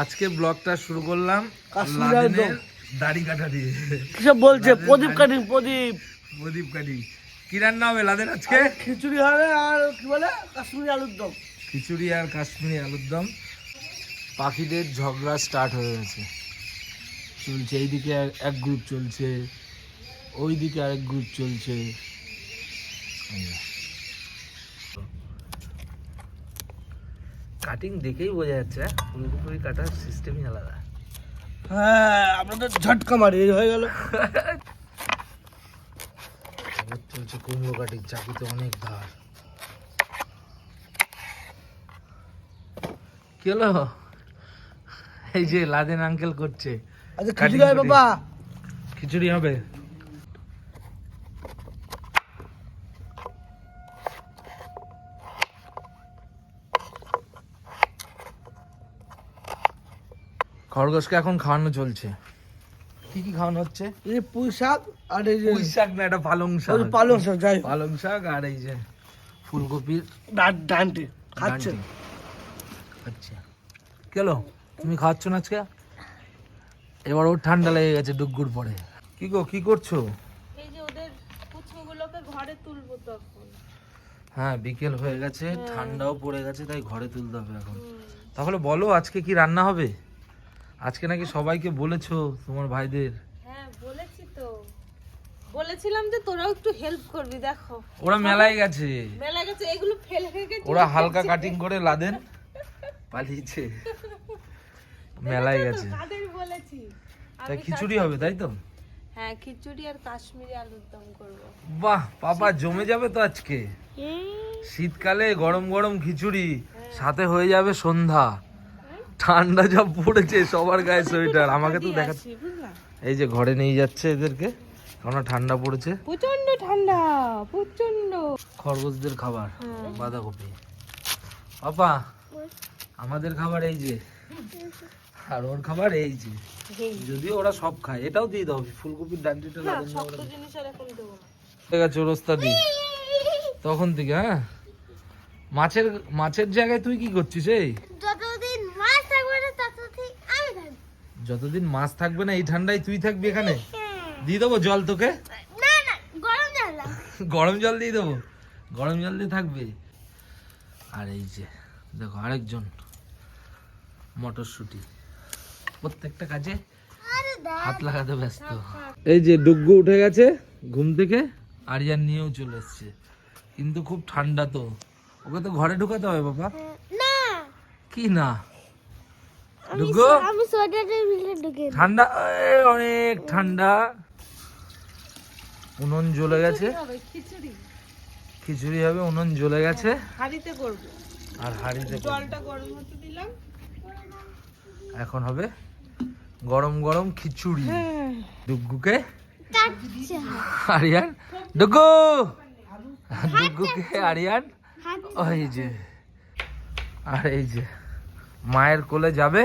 আজকে ব্লগটা শুরু করলাম লাদেনের দাড়ি কাটা দিয়ে। কিসব বলছে? প্রদীপ কাটি। কি রান্না হবে লাদেন আজকে? খিচুড়ি হবে আর কি বলে কাশ্মীরি আলুর দম। খিচুড়ি আর কাশ্মীরি আলুর দম। পাখিদের ঝগড়া স্টার্ট হয়ে গেছে, চলছে। এইদিকে এক গ্রুপ চলছে, ওইদিকে আরেক গ্রুপ চলছে। কাটিং দেখেই বোঝা যাচ্ছে পুরোপুরি কাটার সিস্টেমই আলাদা। হ্যাঁ, আপনাদের ঝটকা মারি হয়ে গেল। চলছে কুমড়ো কাটিং, চাকুতে অনেক ধার। কি হলো? এই যে লাদেন আঙ্কেল করছে। আচ্ছা খিচুড়ি হবে বাবা? খিচুড়ি হবে। খরগোশকে এখন খাওয়ানো চলছে। কি কি খাওয়ানো হচ্ছে? এই যে পুঁই শাক আর এই যে পুঁই শাক না, এটা পালং শাক। পালং শাক, যাই হোক। পালং শাক আর এই যে ফুলকপির ডান্টি খাচ্ছেন। আচ্ছা কেলো তুমি খাওয়াচ্ছ না আজকে? এবার ওর ঠান্ডা লেগে গেছে ডুগুর পরে। কি গো কি করছো? এই যে ওদের পুচকুগুলোকে ঘরে তুলবো তখন। হ্যাঁ বিকেল হয়ে গেছে, ঠান্ডাও পড়ে গেছে, তাই ঘরে তুলতে হবে এখন। তাহলে বলো আজকে কি রান্না হবে? আজকে নাকি সবাইকে বলেছো তোমার ভাইদের? হ্যাঁ বলেছি তো, বলেছিলাম যে তোরাও একটু হেল্প করবি। দেখো ওরা মেলায় গেছে, মেলা গেছে, এগুলো ফেলে রেখে ওরা হালকা কাটিং করে লাদেন পালিয়েছে, মেলায় গেছে। তাদের বলেছি। তাই খিচুড়ি হবে তাই তো? হ্যাঁ খিচুড়ি আর কাশ্মীরি আলুর দম করবো। বাহ পাপা জমে যাবে তো আজকে। শীতকালে গরম গরম খিচুড়ি, সাথে হয়ে যাবে সন্ধ্যা। ঠান্ডা যা পড়েছে, সবার গায়ে সোয়েটার। আমাকে তো দেখা, এই যে ঘরে নিয়ে যাচ্ছে এদেরকে, কারণ ঠান্ডা পড়েছে প্রচন্ড ঠান্ডা, প্রচন্ড। খরগোশদের খাবার বাঁধাকপি। পাপা আমাদের খাবার এই যে, আর ওর খাবার এই যে। যদিও ওরা সব খায়, এটাও দিয়ে দাও, ফুলকপির ডান্ডিটা লাগানো ঠিক আছে। ওরস্তা দি তখন থেকে। হ্যাঁ মাছের জায়গায় তুই কি করছিস? এই যতদিন মাছ থাকবে না এই ঠান্ডায় তুই থাকবি এখানে? দিয়ে দেবো জল তোকে, গরম জল দিয়ে দেবো, গরম জল দিয়ে থাকবে। আর এই যে দেখো আরেকজন মটরশুঁটি, প্রত্যেকটা কাজে হাত লাগাতে ব্যস্ত। এই যে ডুগ্গু উঠে গেছে ঘুম থেকে, আরিয়ান নিয়েও চলে এসছে, কিন্তু খুব ঠান্ডা তো, ওকে তো ঘরে ঢুকাতে হবে বাবা। কি না ডুগ্গু, ঠান্ডা অনেক ঠান্ডা। উনুন জ্বলে গেছে, খিচুড়ি হবে, উনুন জ্বলে গেছে, হাঁড়িতে করব। আর হাঁড়িতে জলটা গরম হতে দিলাম, এখন হবে গরম গরম খিচুড়ি। ডুগ্গুকে আরিয়ান, ডুগ্গুকে আরিয়ান, ওই যে আর এই যে মায়ের কোলে যাবে,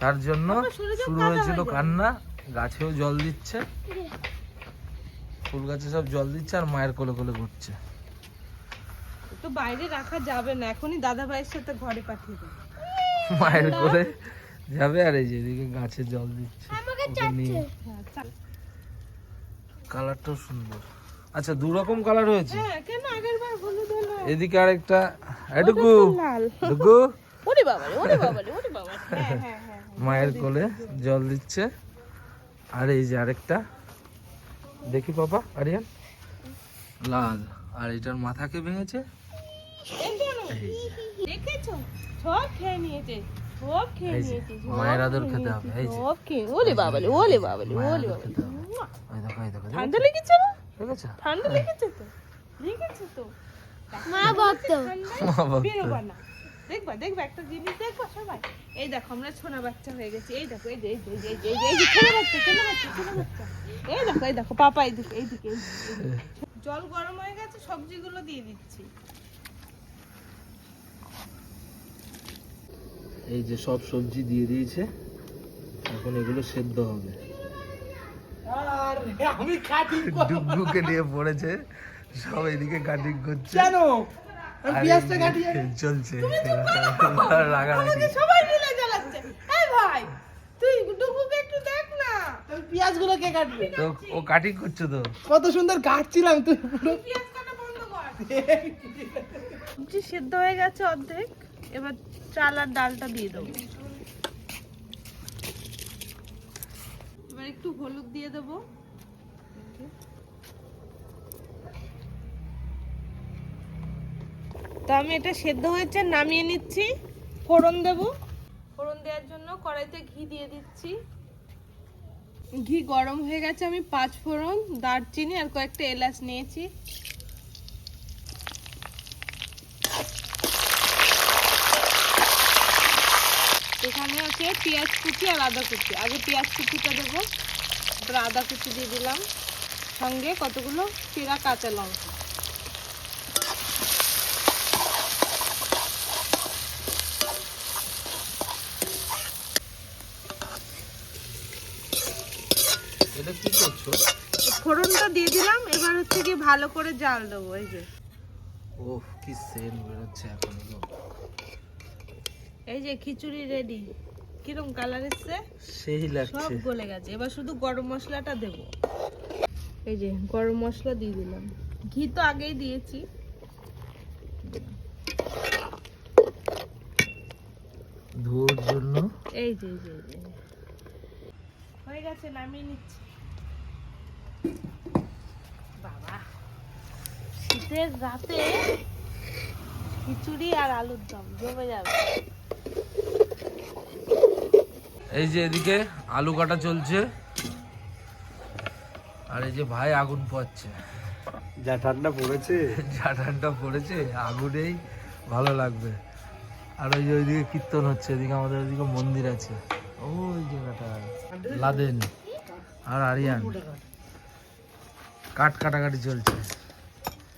তার জন্য শুরু হয়েছিল কান্না। গাছেও জল দিচ্ছে, ফুল গাছে সব জল দিচ্ছে, আর মায়ের কোলে কোলে ঘুরছে। তো বাইরে রাখা যাবে না, এখনই দাদা ভাইয়ের সাথে ঘরে পাঠিয়ে দেব। মায়ের কোলে যাবে, আর এই যে এদিকে গাছে জল দিচ্ছে। কালারটাও সুন্দর। আচ্ছা দু রকম কালার হয়েছে। কেন আগের বার হলুদ হলো, এদিকে আরেকটা এটুকু ডুগু ওরে বাবা রে, ওরে বাবা রে, ওরে বাবা। হ্যাঁ হ্যাঁ হ্যাঁ, মায়ের কোলে জল দিচ্ছে। আর এই যে আরেকটা দেখি পাপা, আরিয়ান লাল, আর এটার মাথাকে ভেঙেছে। দেখেছো সব খেয়ে নিয়েছে, সব খেয়ে নিয়েছে। মায়ের আদর খেতে হবে, এই যে সব খেয়ে, ওরে বাবা রে, ওরে বাবা রে, ওরে বাবা রে। এই দেখো এই দেখো, ঠান্ডা লেগেছে না? ঠিক আছে ঠান্ডা লেগেছে তো, লেগেছে তো। মা বকতো, বেরোবা না, দেখবা দেখবা একটা জিনিস দেখবা সবাই। এই দেখো আমরা ছোনা বাচ্চা হয়ে গেছি। এই দেখো, এই যে এই যে এই যে এই যে ছোনা বাচ্চা, ছোনা বাচ্চা, ছোনা বাচ্চা। এই দেখো, এই দেখো পাপা, এইদিকে এইদিকে। জল গরম হয়ে গেছে, সবজিগুলো দিয়ে দিচ্ছি। এই যে সব সবজি দিয়ে দিয়েছে, এখন এগুলো সেদ্ধ হবে। আমি কাটিং ডুগডুকে নিয়ে পড়েছে, সব এদিকে কাটিং করছে। কেন? চলছে রাগারাগি। সবাই মিলে জ্বালাচ্ছে। পেঁয়াজগুলো কে কাটবে? তো ও কাটিং করছে তো। কত সুন্দর কাটছিলাম তুই পুরো। পেঁয়াজ কাটা বন্ধ কর। সবজি সেদ্ধ হয়ে গেছে অর্ধেক, এবার চাল আর ডালটা দিয়ে দেবো। এবার একটু হলুদ দিয়ে দেবো। তো আমি এটা সেদ্ধ হয়েছে নামিয়ে নিচ্ছি, ফোড়ন দেব। ফোড়ন দেওয়ার জন্য কড়াইতে ঘি দিয়ে দিচ্ছি। ঘি গরম হয়ে গেছে, আমি 5 ফোড়ন, দারচিনি আর কয়েকটা এলাচ নিয়েছি। এখানে আছে পেঁয়াজ কুচি আর আদা কুচি। আগে পেঁয়াজ কুচিটা দেবো, তারপর আদা কুচি দিয়ে দিলাম, সঙ্গে কতগুলো চেরা কাঁচা লঙ্কা। এটা কি করছো? ফোড়নটা দিয়ে দিলাম, এবার হচ্ছে কি ভালো করে জাল দেবো। এই যে ওহ কি সেন্ট বেরোচ্ছে এখন। এই যে খিচুড়ি রেডি। কিরকম কালার এসছে? সেই সব লাগছে। গলে গেছে। এবার শুধু গরম মশলাটা দেব। এই যে গরম মশলা দিয়ে দিলাম, ঘি তো আগেই দিয়েছি। ধোয়ার জন্য। এই যে হয়ে গেছে, নামিয়ে নিচ্ছি। বাবা, শীতের রাতে খিচুড়ি আর আলুর দম জমে যাবে। এই যে এদিকে আলু কাটা চলছে, আর এই যে ভাই আগুন পোয়াচ্ছে। যা ঠান্ডা পড়েছে। যা ঠান্ডা পড়েছে, আগুনেই ভালো লাগবে। আর ওই যে ওইদিকে কীর্তন হচ্ছে, এদিকে আমাদের ওইদিকে মন্দির আছে, ওই জায়গাটা। লাদেন আর আরিয়ান কাটাকাটি চলছে।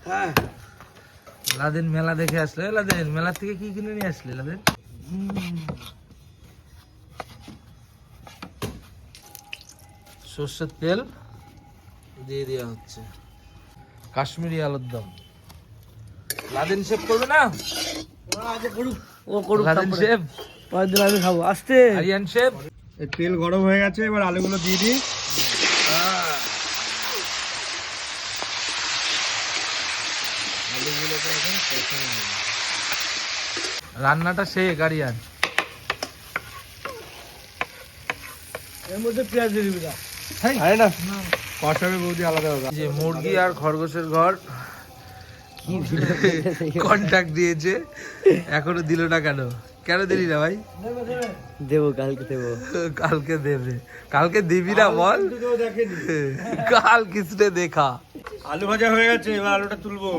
হ্যাঁ, লাদেন মেলা দেখে আসলে। লাদেন মেলা থেকে কি কিনে নিয়ে আসলে? লাদেন সর্ষের তেল দিয়ে দেওয়া হচ্ছে, কাশ্মীরি আলুর দম। লাদেন শেভ করবে না? ও করুক। লাদেন শেভ, পরের দিন আমি খাবো। আস্তে। আরিয়ান শেভ। তেল গরম হয়ে গেছে, এবার আলুগুলো দিয়ে দিই। রান্নাটা শেখ আরিয়ান। এর মধ্যে পেঁয়াজ দিয়ে দিবি না? আরে না, কষাবে বৌদি আলাদা আলাদা। যে মুরগি আর খরগোশের ঘর কন্ট্যাক্ট দিয়েছে, এখনো দিল না কেন? কেন দিলি না ভাই? দেবো, কালকে দেবো। কালকে দেবে। কালকে দিবি না বল? কাল কিসনে দেখা। আলু ভাজা হয়ে গেছে, এবার আলুটা তুলবো।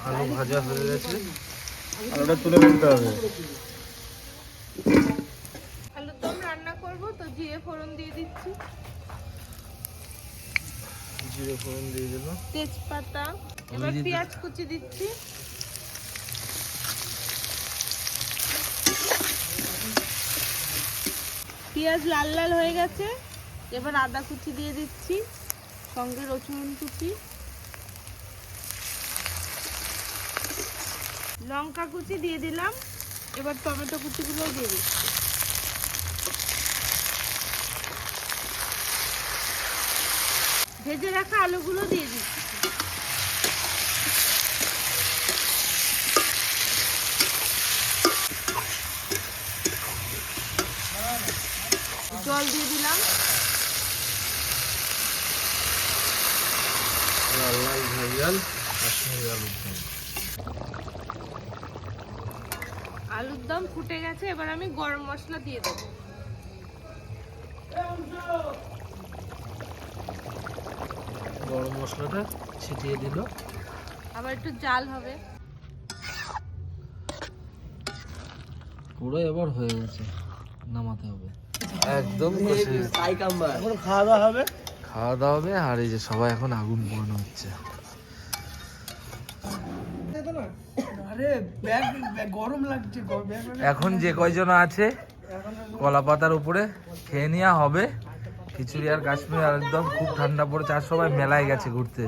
আলু ভাজা হয়ে গেছে, আলুটা তুলে ফেলতে হবে। আলুর দম রান্না করব, তো জিরে ফোড়ন দিয়ে দিচ্ছি, জিরে ফোড়ন দিয়ে দিল, তেজপাতা। এবার পেঁয়াজ কুচি দিচ্ছি, পেঁয়াজ লাল লাল হয়ে গেছে। এবার আদা কুচি দিয়ে দিচ্ছি, সঙ্গে রসুন কুচি, লঙ্কা কুচি দিয়ে দিলাম। এবার টমেটো কুচিগুলো দিয়ে দিচ্ছি। ভেজে রাখা আলুগুলো দিয়ে দিচ্ছি। জল দিয়ে দিলাম। লাল লাল ঝাল কাশ্মীরি আলুর দম। আলুর দম ফুটে গেছে, এবার আমি গরম মশলা দিয়ে দেবো। গরম মশলাটা ছিটিয়ে দিল, আবার একটু জাল হবে। পুরো এবার হয়ে গেছে, নামাতে হবে। একদম এখন খাওয়া দাওয়া হবে। খাওয়া দাওয়া হবে। আর এই যে সবাই এখন আগুন পোড়ানো হচ্ছে। আরে ব্যাগ গরম লাগছে। এখন যে কয়জন আছে কলা পাতার উপরে খেয়ে নেওয়া হবে খিচুড়ি আর কাশ্মীর। আর একদম খুব ঠান্ডা পড়েছে, আর সবাই মেলায় গেছে ঘুরতে,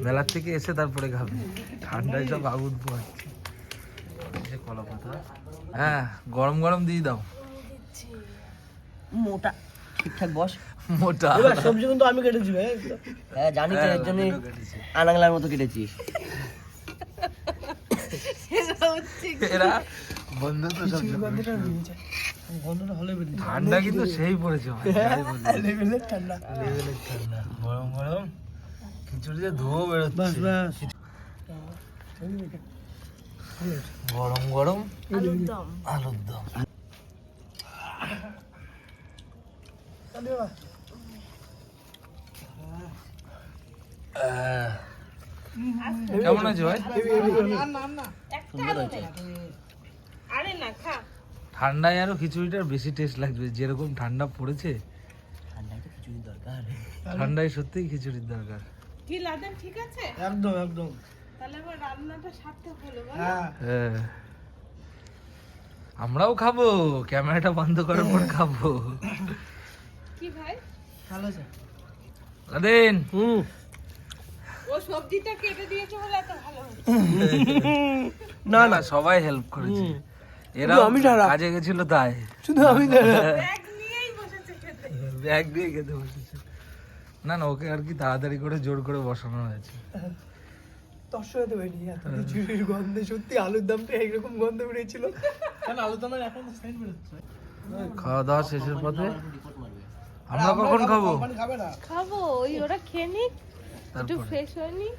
মেলার থেকে এসে তারপরে খাবে। ঠান্ডায় সব আগুন পোড়াচ্ছে। এই যে কলা পাতা, হ্যাঁ গরম গরম দিয়ে দাও। মোটা ঠিকঠাক বস। মোটা এবার সবজি কিন্তু আমি কেটেছি ভাই। হ্যাঁ জানি তো, এর জন্যই আনাংলার মতো কেটেছিস। এরা বন্ধু তো সব গন্ধটা হলে বেরিয়ে ঠান্ডা কিন্তু সেই পড়েছে ভাই, যাই বলি। লেভেলের ঠান্ডা। লেভেলের ঠান্ডা, গরম গরম খিচুড়ি যে ধোয়া বাস বেরোচ্ছে, বাস। গরম গরম আলুর দম। আলুর দম। কেমন আছে ভাই? একটা আলু নেই। আরে না খা। ঠান্ডায় আরো খিচুড়িটার বেশি টেস্ট লাগবে, যেরকম ঠান্ডা পড়েছে। ঠান্ডায় তো খিচুড়ি দরকার। ঠান্ডায় সত্যিই খিচুড়ির দরকার। কি লাদেন ঠিক আছে? একদম একদম। তাহলে আবার রান্নাটা সার্থক হলো বলো? হ্যাঁ হ্যাঁ। আমরাও খাবো, ক্যামেরাটা বন্ধ করার পর খাবো। কি ভাই? ভালো আছে। লাদেন ও সবজিটা কেটে দিয়েছে বলে এত ভালো হচ্ছে। না না, সবাই হেল্প করেছে, এরা আমি ছাড়া। কাজে গেছিল তাই। শুধু আমি জানি। ব্যাগ নিয়েই বসেছে খেতে। ব্যাগ দিয়ে খেতে বসেছে। না না, ওকে আর কি তাড়াতাড়ি করে জোর করে বসানো হয়েছে। তোর সঙ্গে তো বেরিয়ে এত খিচুড়ির গন্ধে সত্যি আলুর দামটা এইরকম গন্ধ বেরিয়েছিল। কেন আলুর দামের এখন সেন্ট বেরোচ্ছে? খাওয়া দাওয়া শেষের পথে রিপোর্ট মারবে। আমরা কখন খাবো? কোম্পানি খাবে না। খাবো, ওই ওরা খেয়ে নিক, একটু তারপরে ফ্রেশ হয়ে নিক।